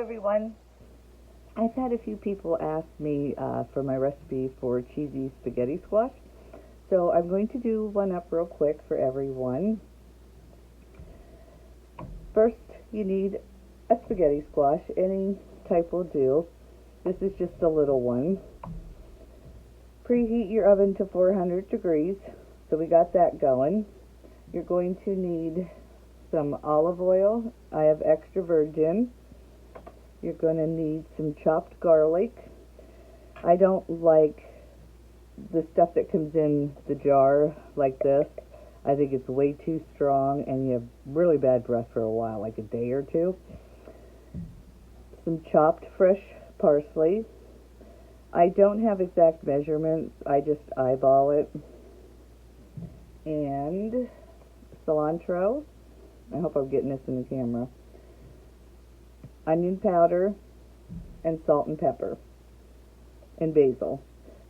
everyone. I've had a few people ask me for my recipe for cheesy spaghetti squash. So I'm going to do one up real quick for everyone. First, you need a spaghetti squash. Any type will do. This is just a little one. Preheat your oven to 400 degrees. So we got that going. You're going to need some olive oil. I have extra virgin. You're going to need some chopped garlic. I don't like the stuff that comes in the jar like this. I think it's way too strong and you have really bad breath for a while, like a day or two. Some chopped fresh parsley. I don't have exact measurements, I just eyeball it. And cilantro. I hope I'm getting this in the camera. Onion powder and salt and pepper and basil.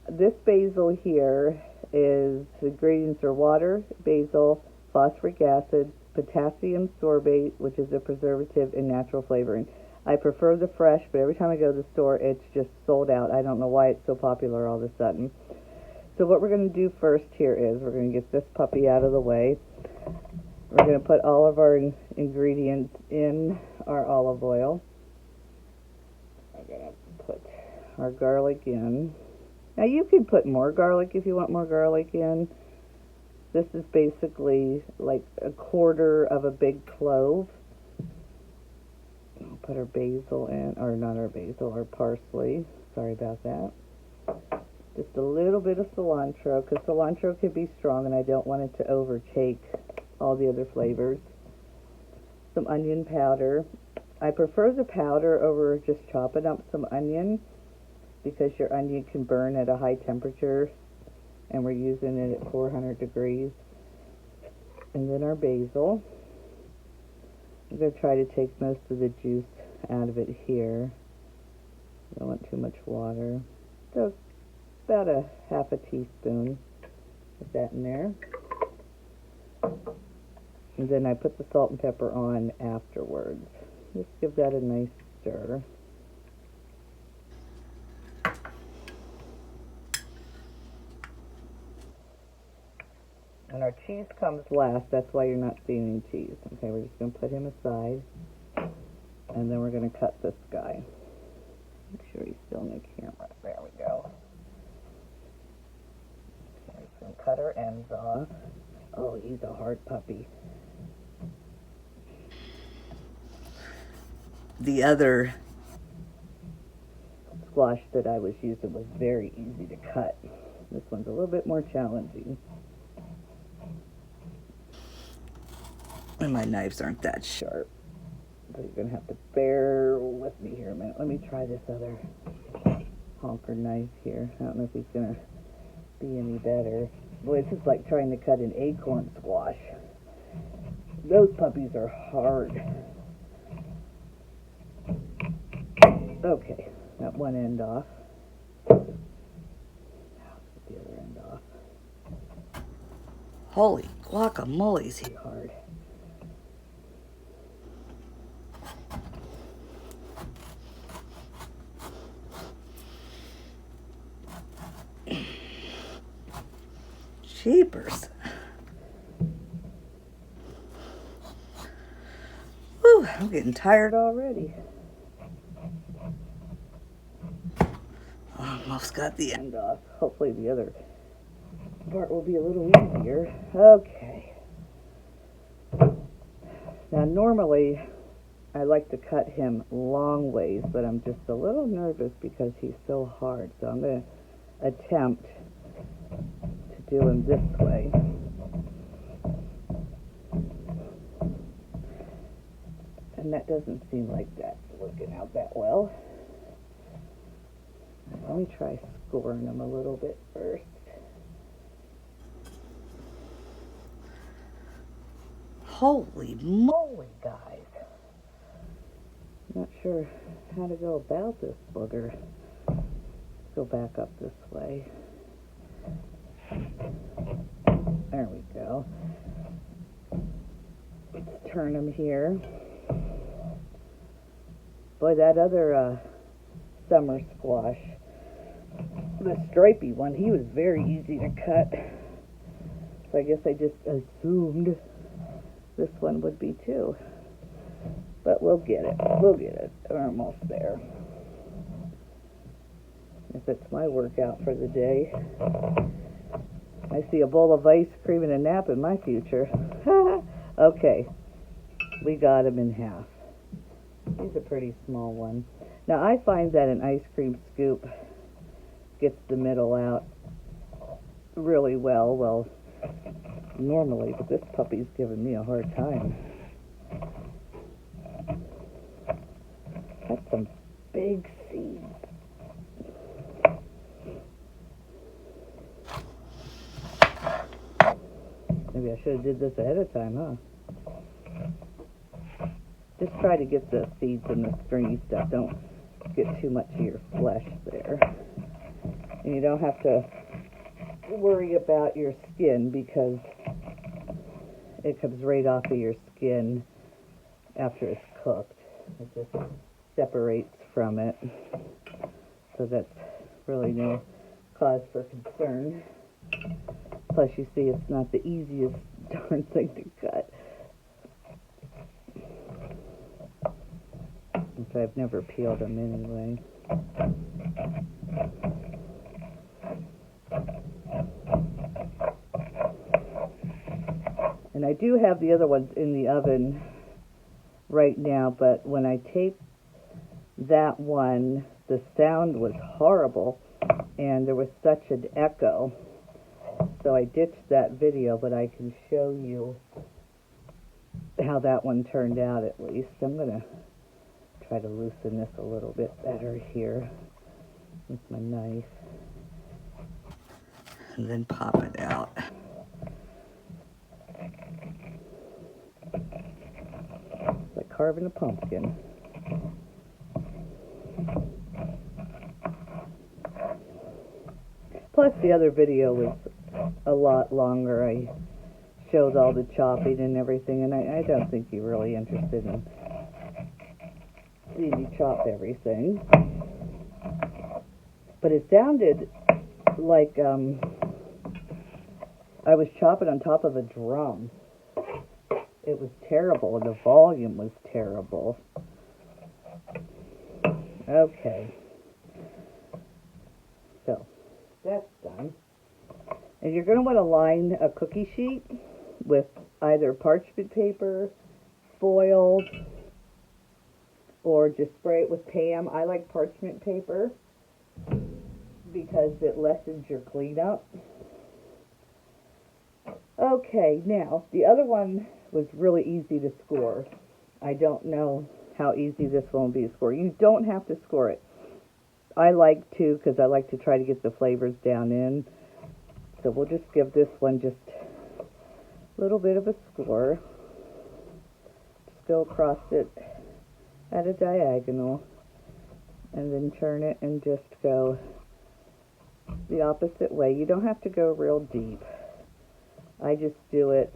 This basil here is, the ingredients are water, basil, phosphoric acid, potassium sorbate, which is a preservative and natural flavoring. I prefer the fresh, but every time I go to the store, it's just sold out. I don't know why it's so popular all of a sudden. So what we're going to do first here is we're going to get this puppy out of the way. We're going to put all of our ingredients in our olive oil. We're going to put our garlic in. Now you can put more garlic if you want more garlic in. This is basically like a quarter of a big clove. I'll put our basil in, or not our basil, our parsley. Sorry about that. Just a little bit of cilantro, because cilantro can be strong and I don't want it to overtake all the other flavors. Some onion powder. I prefer the powder over just chopping up some onion because your onion can burn at a high temperature and we're using it at 400 degrees. And then our basil. I'm going to try to take most of the juice out of it here. I don't want too much water. So about a half a teaspoon. Put that in there. And then I put the salt and pepper on afterwards. Just give that a nice stir. And our cheese comes last. That's why you're not seeing any cheese. Okay, we're just going to put him aside. And then we're going to cut this guy. Make sure he's still in the camera. There we go. Okay, we're going to cut our ends off. Oh, he's a hard puppy. The other squash that I was using was very easy to cut. This one's a little bit more challenging. And my knives aren't that sharp. So you're going to have to bear with me here a minute. Let me try this other honker knife here. I don't know if he's going to be any better. Boy, this is like trying to cut an acorn squash. Those puppies are hard. Okay, got one end off. Now let's get the other end off. Holy guacamole's he hard. Jeepers. Whew, I'm getting tired already. Almost got the end off. Hopefully the other part will be a little easier. Okay. Now normally I like to cut him long ways, but I'm just a little nervous because he's so hard. So I'm going to attempt to do him this way. And that doesn't seem like that's working out that well. Let me try scoring them a little bit first. Holy moly, guys. Not sure how to go about this booger. Let's go back up this way. There we go. Let's turn them here. Boy, that other summer squash, the stripy one, he was very easy to cut. So I guess I just assumed this one would be too. But we'll get it. We'll get it. We're almost there. If it's my workout for the day. I see a bowl of ice cream and a nap in my future. Okay. We got him in half. He's a pretty small one. Now I find that an ice cream scoop gets the middle out really well. Well, normally, but this puppy's giving me a hard time. That's some big seeds. Maybe I should have did this ahead of time, huh? Just try to get the seeds and the stringy stuff. Don't get too much of your flesh there. And you don't have to worry about your skin because it comes right off of your skin after it's cooked. It just separates from it. So that's really no cause for concern. Plus, you see, it's not the easiest darn thing to cut. Which I've never peeled them anyway. And I do have the other ones in the oven right now, but when I taped that one, the sound was horrible, and there was such an echo. So I ditched that video, but I can show you how that one turned out at least. I'm going to try to loosen this a little bit better here with my knife. And then pop it out. It's like carving a pumpkin. Plus the other video was a lot longer. I showed all the chopping and everything, and I don't think you're really interested in seeing me chop everything. But it sounded like I was chopping on top of a drum. It was terrible, and the volume was terrible. Okay. So, that's done. And you're going to want to line a cookie sheet with either parchment paper, foil, or just spray it with Pam. I like parchment paper because it lessens your cleanup. Okay, now, the other one was really easy to score. I don't know how easy this one will be to score. You don't have to score it. I like to because I like to try to get the flavors down in. So we'll just give this one just a little bit of a score. Just go across it at a diagonal and then turn it and just go the opposite way. You don't have to go real deep. I just do it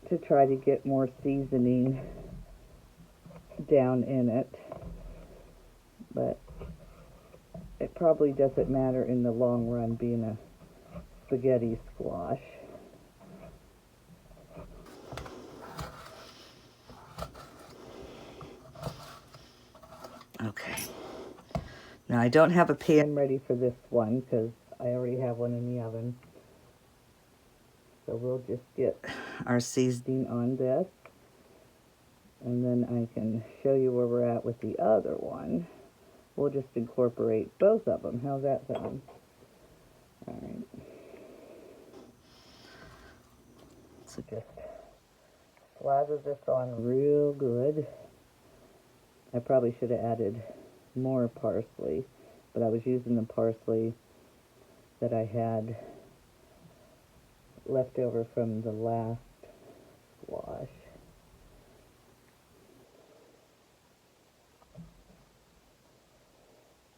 to try to get more seasoning down in it. But it probably doesn't matter in the long run being a spaghetti squash. Okay. Now I don't have a pan ready for this one because I already have one in the oven. So we'll just get our seasoning on this. And then I can show you where we're at with the other one. We'll just incorporate both of them. How's that sound? All right. So just slather this on real good. I probably should have added more parsley, but I was using the parsley that I had left over from the last squash.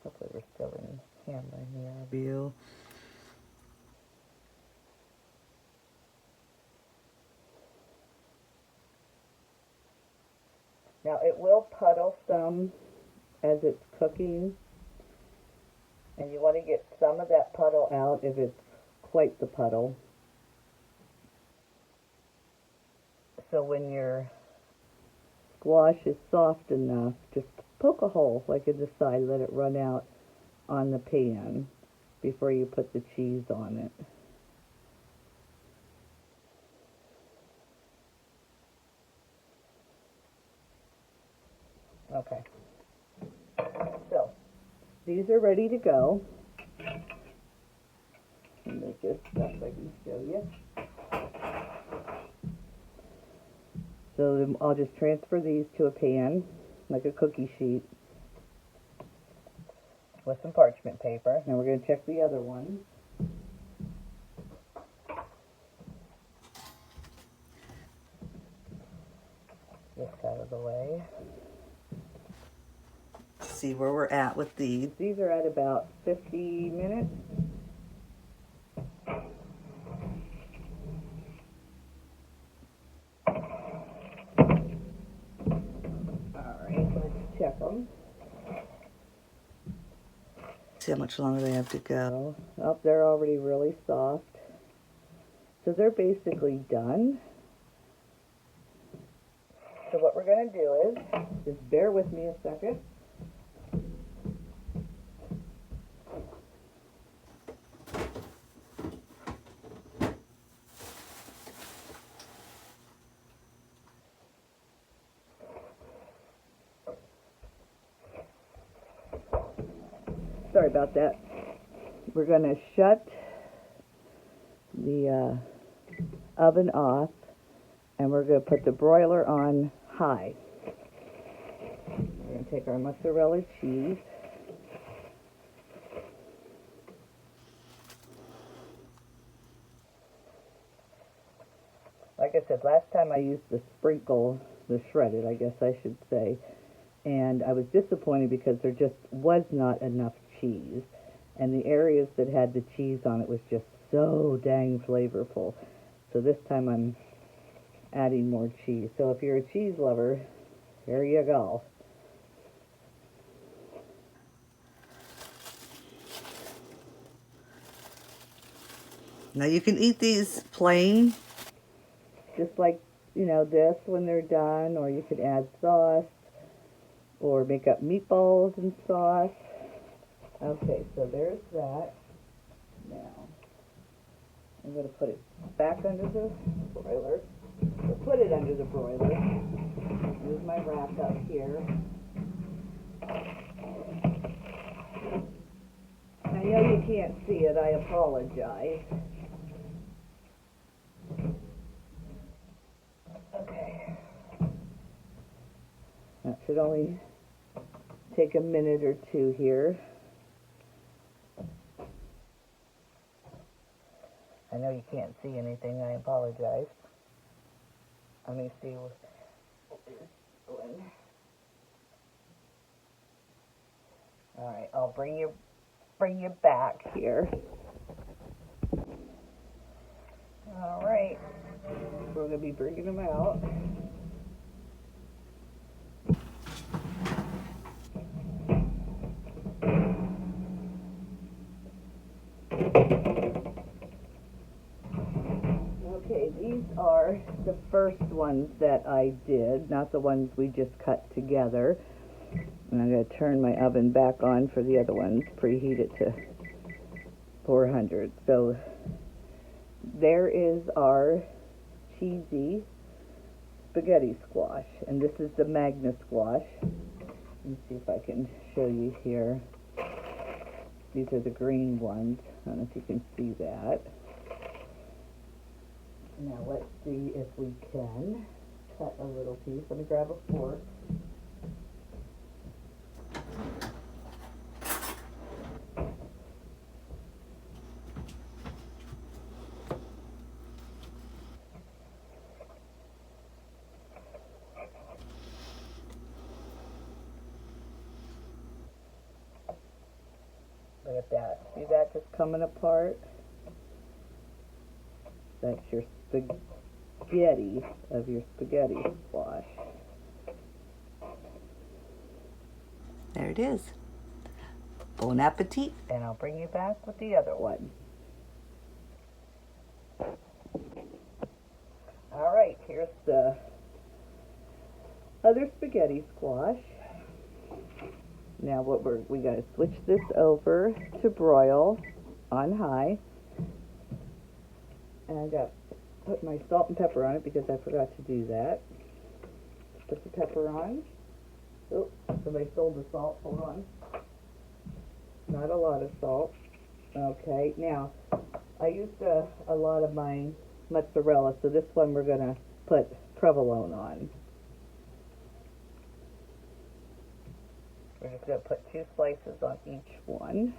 Hopefully we're still in camera here. View. Now it will puddle some as it's cooking, and you want to get some of that puddle out if it's quite the puddle. So when your squash is soft enough, just poke a hole like in the side, let it run out on the pan before you put the cheese on it. Okay. So, these are ready to go. And there's just stuff I can show you. So then I'll just transfer these to a pan, like a cookie sheet, with some parchment paper. Now we're going to check the other ones. This out of the way. See where we're at with these. These are at about 50 minutes. Alright, let's check them. See how much longer they have to go. Oh, they're already really soft. So they're basically done. So what we're going to do is, just bear with me a second. Sorry about that. We're going to shut the oven off, and we're going to put the broiler on high. We're going to take our mozzarella cheese. Like I said, last time I used the sprinkle, the shredded, I guess I should say, and I was disappointed because there just was not enough cheese, and the areas that had the cheese on it was just so dang flavorful. So this time I'm adding more cheese. So if you're a cheese lover, there you go. Now you can eat these plain, just like, you know, this when they're done, or you could add sauce, or make up meatballs and sauce. Okay, so there's that. Now, I'm going to put it back under the broiler, or put it under the broiler. Move my rack up here. I know you can't see it, I apologize. Okay. That should only take a minute or two here. I know you can't see anything, I apologize. Let me see what is going. Alright, I'll bring you back here. Alright, we're going to be bringing them out. Okay, these are the first ones that I did, not the ones we just cut together. And I'm going to turn my oven back on for the other ones, preheat it to 400. So there is our cheesy spaghetti squash, and this is the Magna squash. Let me see if I can show you here. These are the green ones. I don't know if you can see that. Now let's see if we can cut a little piece. Let me grab a fork. Look at that. See that just coming apart? That's your spaghetti of your spaghetti squash. There it is. Bon appetit. And I'll bring you back with the other one. All right, here's the other spaghetti squash. Now we got to switch this over to broil on high. And I got to put my salt and pepper on it because I forgot to do that. Put the pepper on. Oh, somebody stole the salt. Hold on. Not a lot of salt. Okay, now I used a lot of my mozzarella, so this one we're going to put provolone on. We're just going to put 2 slices on each one.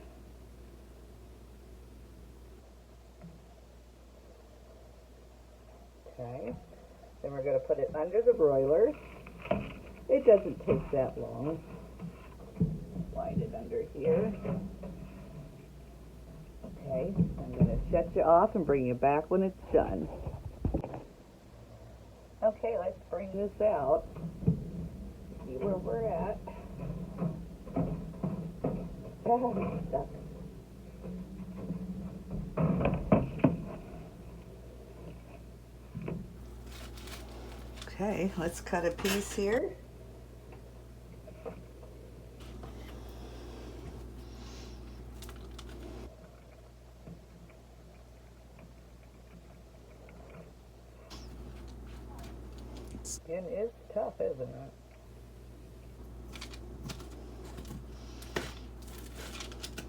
Okay, then we're going to put it under the broiler. It doesn't take that long. Slide it under here. Okay, I'm going to shut you off and bring you back when it's done. Okay, let's bring this out. See where we're at. Oh, stuck. Okay, let's cut a piece here. Skin is tough, isn't it?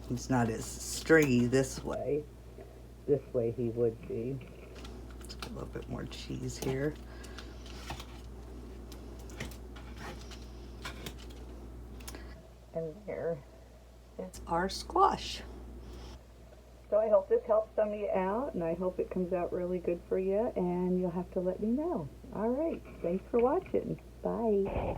He's not as stringy this way. This way he would be. Let's get a little bit more cheese here. And there is our squash. So I hope this helps some of you out, and I hope it comes out really good for you, and you'll have to let me know. All right, thanks for watching. Bye.